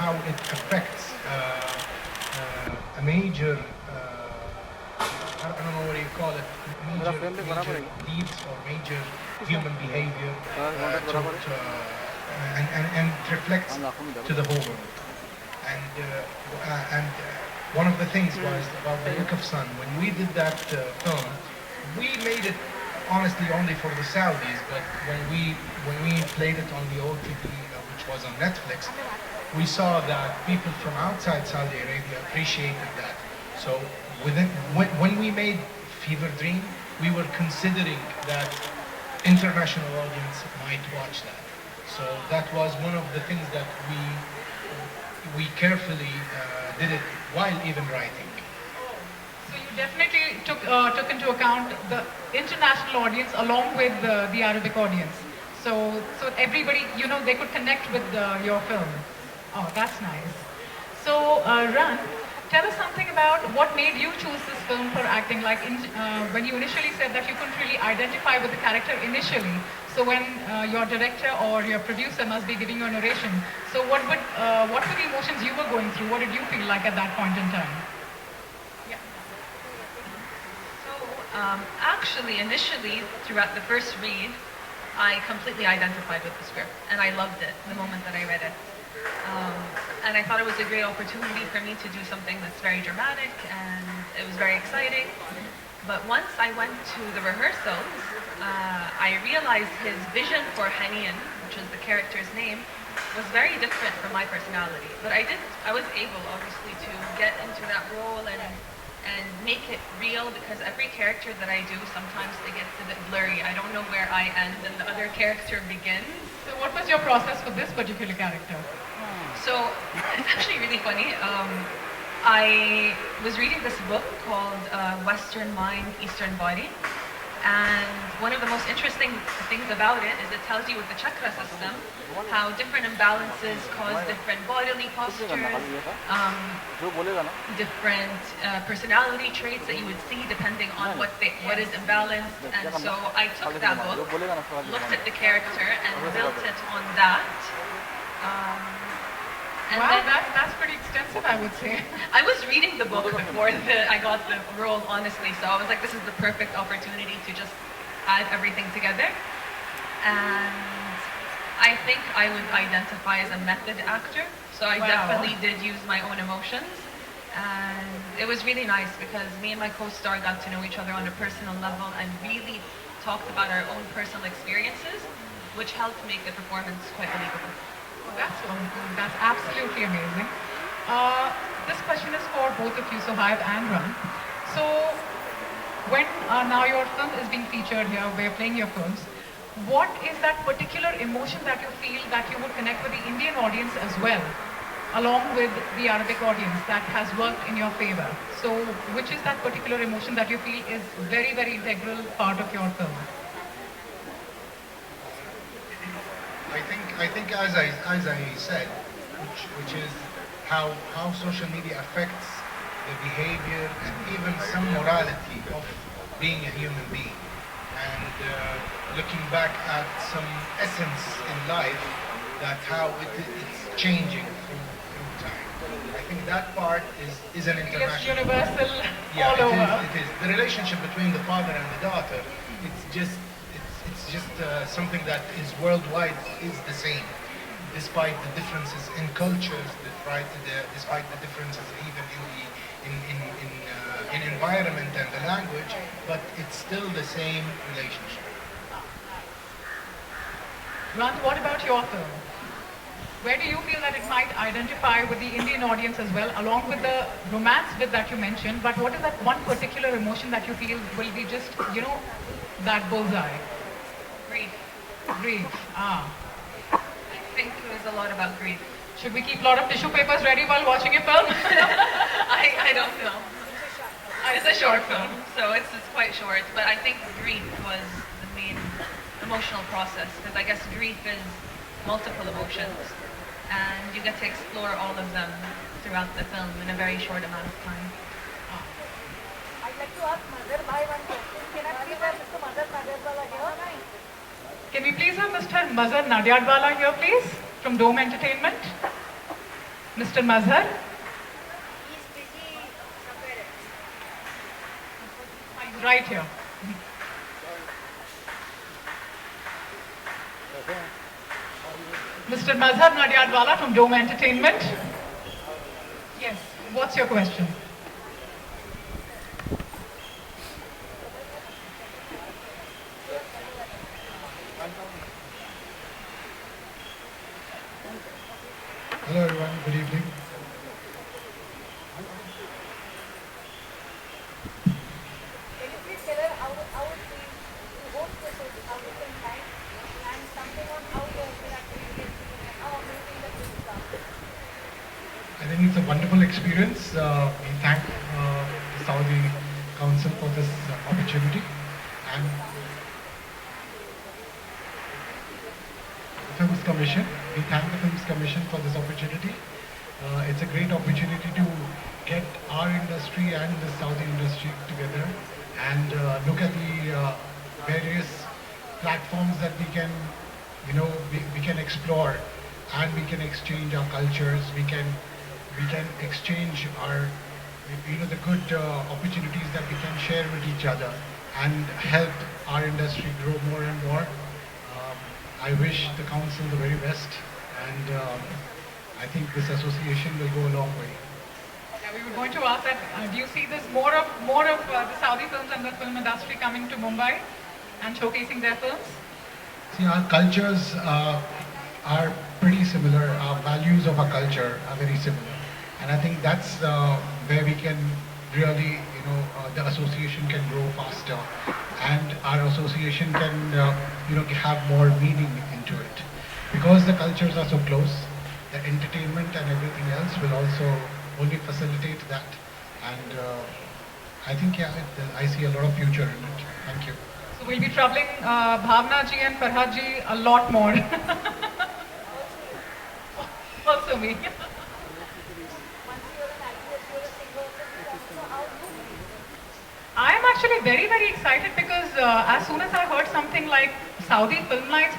how it affects a major, I don't know what do you call it, major deeds or major human behavior, and it reflects to the whole world. And one of the things was about the look of sun. When we did that film, we made it honestly only for the Saudis, but when we played it on the OTT, which was on Netflix, we saw that people from outside Saudi Arabia appreciated that. So when we made Fever Dream, we were considering that international audience might watch that. So that was one of the things that we carefully did it while even writing. So you definitely took into account the international audience along with the Arabic audience. So everybody, they could connect with your film. Oh, that's nice. So Ran, tell us something about what made you choose this film for acting. Like when you initially said that you couldn't really identify with the character initially. So when your director or your producer must be giving you a narration, so what were the emotions you were going through? What did you feel like at that point in time? Yeah. So actually, initially, throughout the first read, I completely identified with the script, and I loved it the moment that I read it. And I thought it was a great opportunity for me to do something that's very dramatic, and it was very exciting. But once I went to the rehearsals, I realized his vision for Hanian, which is the character's name, was very different from my personality. But I was able, obviously, to get into that role and make it real, because every character that I do, sometimes it gets a bit blurry. I don't know where I end and the other character begins. So what was your process for this particular character? So it's actually really funny. I was reading this book called Western Mind, Eastern Body. And one of the most interesting things about it is it tells you with the chakra system how different imbalances cause different bodily postures, different personality traits that you would see depending on what is imbalanced. And so I took that book, looked at the character, and built it on that. And wow, that's pretty extensive, I would say. I was reading the book before I got the role, honestly, so I was like, this is the perfect opportunity to just add everything together. And I think I would identify as a method actor, so I definitely did use my own emotions. And it was really nice because me and my co-star got to know each other on a personal level and really talked about our own personal experiences, which helped make the performance quite believable. That's absolutely amazing. This question is for both of you, Sohaib and Ran. So, when now your film is being featured here, we're playing your films, what is that particular emotion that you feel that you would connect with the Indian audience as well, along with the Arabic audience, that has worked in your favor? So, which is that particular emotion that you feel is very, very integral part of your film? I think as I said, which is how social media affects the behavior and even some morality of being a human being, and looking back at some essence in life, that how it's changing through time. I think that part is an international. It's universal all over. It is. The relationship between the father and the daughter, it's just something that is worldwide, is the same, despite the differences in cultures, despite the differences even in environment and the language, but it's still the same relationship. Ran, what about your film? Where do you feel that it might identify with the Indian audience as well, along with the romance bit that you mentioned, but what is that one particular emotion that you feel will be just, that bullseye? Grief. I think it was a lot about grief. Should we keep a lot of tissue papers ready while watching a film? I don't know. It's a short film, so it's quite short. But I think grief was the main emotional process, because I guess grief is multiple emotions, and you get to explore all of them throughout the film in a very short amount of time. I'd like to ask Madhav one question. Can I please have Mr. Madhav Nadiadwala here? Can we please have Mr. Mazhar Nadiadwala here, please, from Dome Entertainment? Mr. Mazhar? He's busy somewhere else. He's right here. Mr. Mazhar Nadiadwala from Dome Entertainment. Yes, what's your question? Hello everyone, good evening. Can you please tell her how it feels to host this audition time and something on how you interact with the and how amazing the films are? I think it's a wonderful experience. We thank the Saudi Council for this opportunity and the Films Commission. We thank the Films Commission for this opportunity. It's a great opportunity to get our industry and the Saudi industry together and look at the various platforms that we can, we can explore and we can exchange our cultures. We can exchange our, the good opportunities that we can share with each other and help our industry grow more and more. I wish the council the very best, and I think this association will go a long way. Yeah, we were going to ask that. Do you see this more of the Saudi films and the film industry coming to Mumbai and showcasing their films? See, our cultures are pretty similar. Our values of our culture are very similar, and I think that's where we can really, the association can grow faster, and our association can, have more meaning into it. Because the cultures are so close, the entertainment and everything else will also only facilitate that. And I think, I see a lot of future in it. Thank you. So we'll be troubling Bhavna ji and Farhad ji a lot more. Also me. Once you're an actress, you're a singer, so how do you feel? I am actually very, very excited because as soon as I heard something like Saudi Film Nights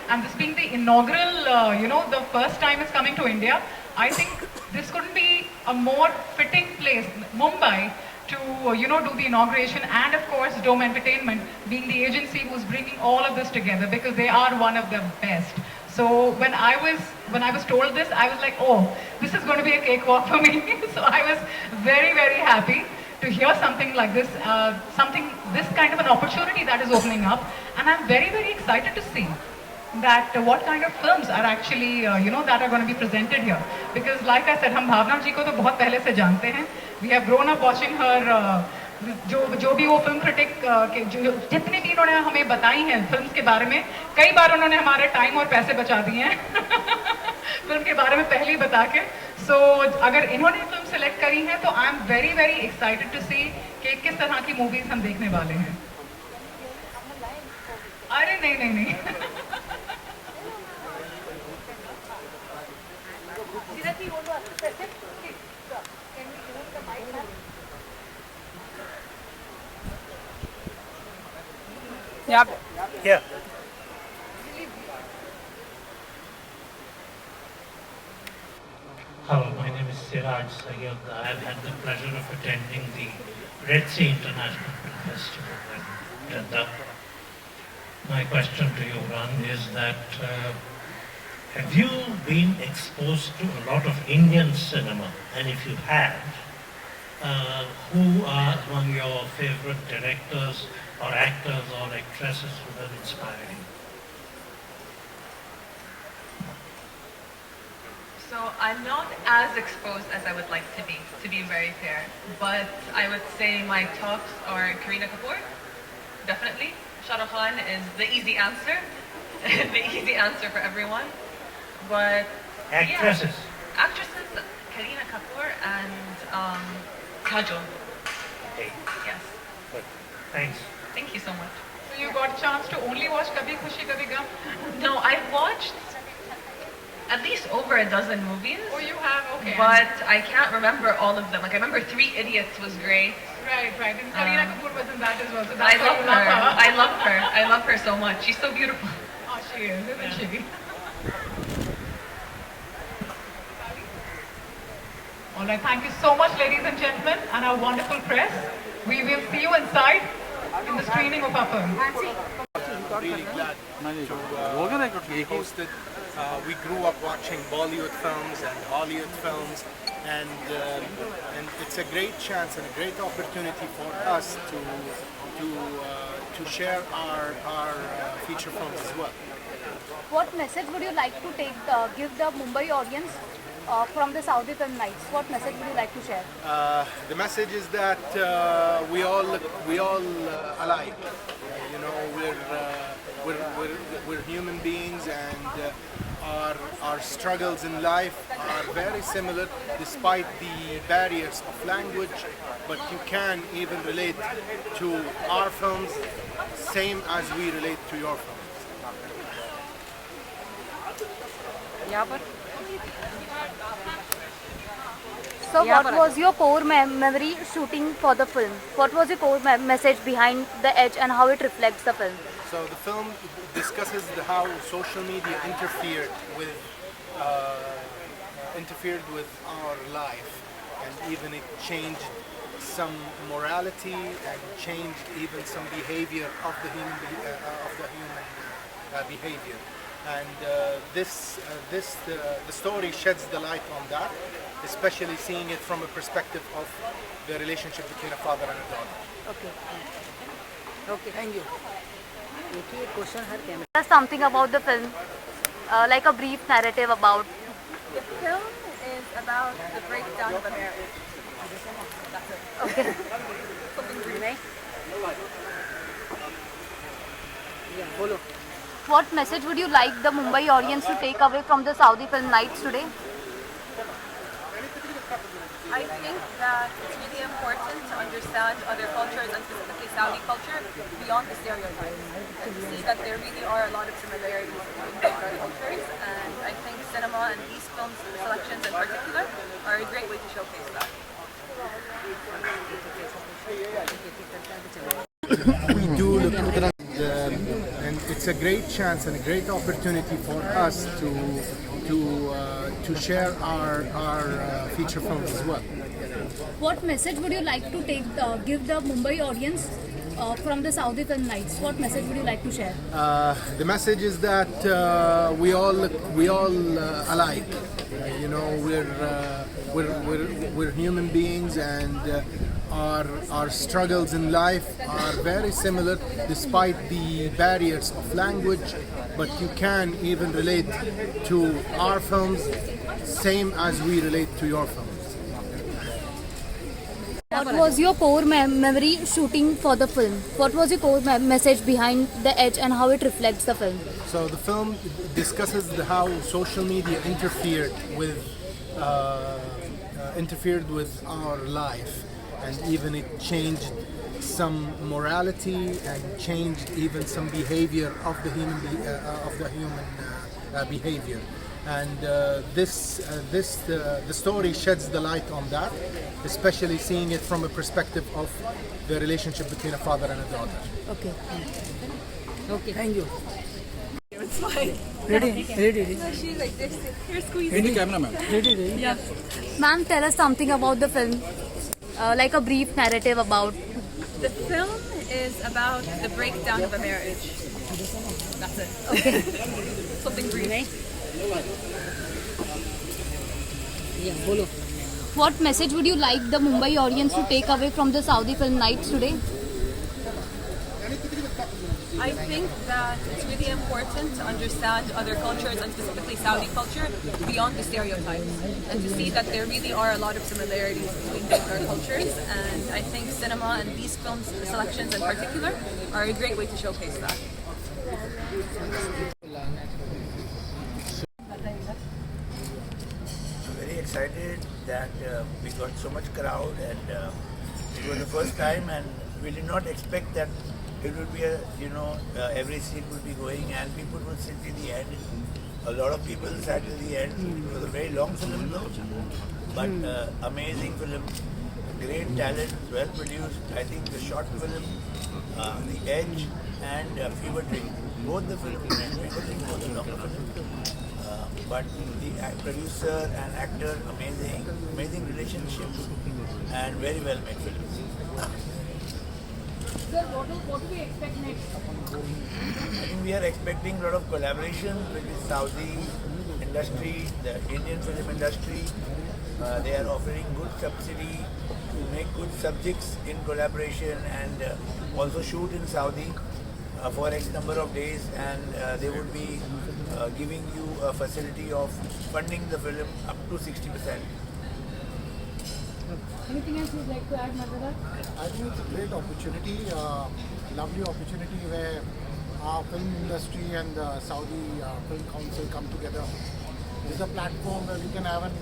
and this being the inaugural, the first time it's coming to India, I think this couldn't be a more fitting place, Mumbai, to, do the inauguration, and of course Dome Entertainment being the agency who's bringing all of this together because they are one of the best. So when I was told this, I was like, oh, this is going to be a cakewalk for me. So I was very, very happy to hear something like this, this kind of an opportunity that is opening up, and I'm very, very excited to see that what kind of films are actually, that are going to be presented here. Because like I said, हम भावना जी को तो बहुत पहले से जानते हैं. We have grown up watching her, जो भी वो फिल्म क्रिटिक जितनी भी उन्होंने हमें बताई हैं फिल्म्स के बारे में, कई बार उन्होंने हमारे टाइम और पैसे बचा दिए हैं फिल्म के बारे में पहले ही बता के. सो अगर इन्होंने फिल्म सेलेक्ट करी है तो I am very, very excited to see कि किस तरह की मूवीज हम देखने वाले हैं. अरे नहीं Shree, you want to ask a question? Please, sir. Can we give him the mic, ma'am? Here. Hello, my name is Siraj Sayyed. I've had the pleasure of attending the Red Sea International Film Festival in Jeddah. My question to you, Ran, is that have you been exposed to a lot of Indian cinema? And if you have, who are among your favorite directors or actors or actresses who have inspired you? So I'm not as exposed as I would like to be very fair. But I would say my tops are Kareena Kapoor, definitely. Shah Rukh Khan is the easy answer, the easy answer for everyone. But Actresses? yeah, actresses, Kareena Kapoor and Kajol. Okay, Yes. good. Thanks. Thank you so much. So you got a chance to only watch Kabhi Khushi Kabhi Gum? No, I've watched at least over a dozen movies. Oh, you have? Okay. But I can't remember all of them. Like I remember Three Idiots was great. Right. And Kareena Kapoor was in that as well. So I that's why love you her. love her. I love her. I love her so much. She's so beautiful. Oh, she is, isn't she? All right, thank you so much, ladies and gentlemen, and our wonderful press. We will see you inside in the screening of our film. Really glad to be hosted. We grew up watching Bollywood films and Hollywood films, and it's a great chance and a great opportunity for us to share our feature films as well. What message would you like to give the Mumbai audience from the Saudi film nights? What message would you like to share? The message is that we all alike. You know, we're human beings, and our struggles in life are very similar, despite the barriers of language. But you can even relate to our films, same as we relate to your films. So what was your core memory shooting for the film? What was your core message behind the edge and how it reflects the film? So the film discusses how social media interfered with our life, and even it changed some morality and changed even some behavior of the human behavior. And the story sheds the light on that, especially seeing it from a perspective of the relationship between a father and a daughter. Okay. Okay, thank you. Tell us something about the film, like a brief narrative about. The film is about the breakdown of a marriage. That's it. Okay. Something brief. Yeah, follow. What message would you like the Mumbai audience to take away from the Saudi film nights today? I think that it's really important to understand other cultures, and specifically Saudi culture, beyond the stereotypes. And to see that there really are a lot of similarities between both our cultures, and I think cinema and these films, the selections in particular, are a great way to showcase that. We do look at and it's a great chance and a great opportunity for us to share our feature films as well. What message would you like to give the Mumbai audience from the Saudi film nights? What message would you like to share? The message is that we all alike. You know, we're human beings, and our struggles in life are very similar, despite the barriers of language. But you can even relate to our films, same as we relate to your films. What was your core memory shooting for the film? What was your core message behind the edge and how it reflects the film? So the film discusses how social media interfered with our life, and even it changed some morality and changed even some behavior of the human behavior. And the story sheds the light on that, especially seeing it from a perspective of the relationship between a father and a daughter. Okay. Okay, thank you. It's fine. Ready? No, she's like this. Here, squeeze. Ready, cameraman. Ready. Yeah. Ma'am, tell us something about the film, like a brief narrative about. The film is about the breakdown of a marriage. That's it. Okay. Something brief. Yeah, follow. What message would you like the Mumbai audience to take away from the Saudi film nights today? I think that it's really important to understand other cultures, and specifically Saudi culture, beyond the stereotypes, and to see that there really are a lot of similarities between both our cultures. And I think cinema and these films, the selections in particular, are a great way to showcase that. Very excited that we got so much crowd, and it was the first time, and we did not expect that it would be every scene would be going and people would sit till the end. A lot of people sat till the end. It was a very long film though, but amazing film, great talent, well produced. I think the short film, The Edge and Fever Dream, both the films, and Fever Dream was a longer film. but the producer and actor, amazing relationships, and very well made films. Sir, what do we expect next? I think we are expecting a lot of collaboration with the Saudi industry, the Indian film industry. They are offering good subsidy to make good subjects in collaboration and also shoot in Saudi for X number of days, and they would be giving you a facility of funding the film up to 60%. Anything else you'd like to add, Madhav? I think it's a great opportunity, lovely opportunity where our film industry and the Saudi Film Council come together. This is a platform where we can have an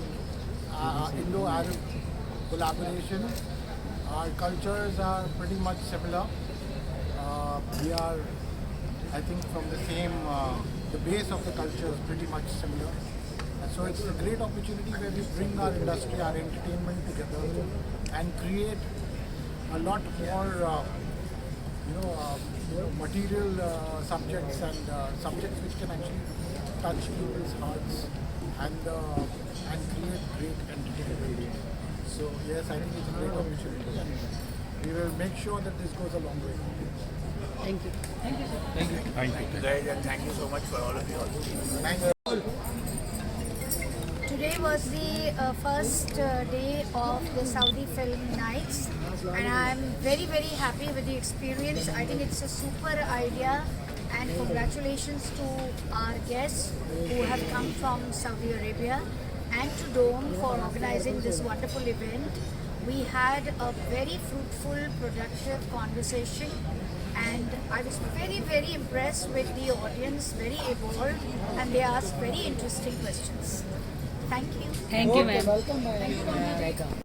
Indo-Arab collaboration. Our cultures are pretty much similar. We are, I think, from the same, the base of the culture is pretty much similar. And so it's a great opportunity where we bring our industry, our entertainment together and create a lot more, material subjects and subjects which can actually touch people's hearts and create great entertainment. So yes, I think it's a great opportunity, and we will make sure that this goes a long way. Thank you. Thank you, sir. Thank you guys, and thank you so much for all of you. Thank you. Today was the first day of the Saudi Film Nights, and I'm very, very happy with the experience. I think it's a super idea, and congratulations to our guests who have come from Saudi Arabia and to Dome for organizing this wonderful event. We had a very fruitful, productive conversation, and I was very, very impressed with the audience, very evolved, and they asked very interesting questions. Thank you. Thank you, ma'am. Welcome, Thank you very much.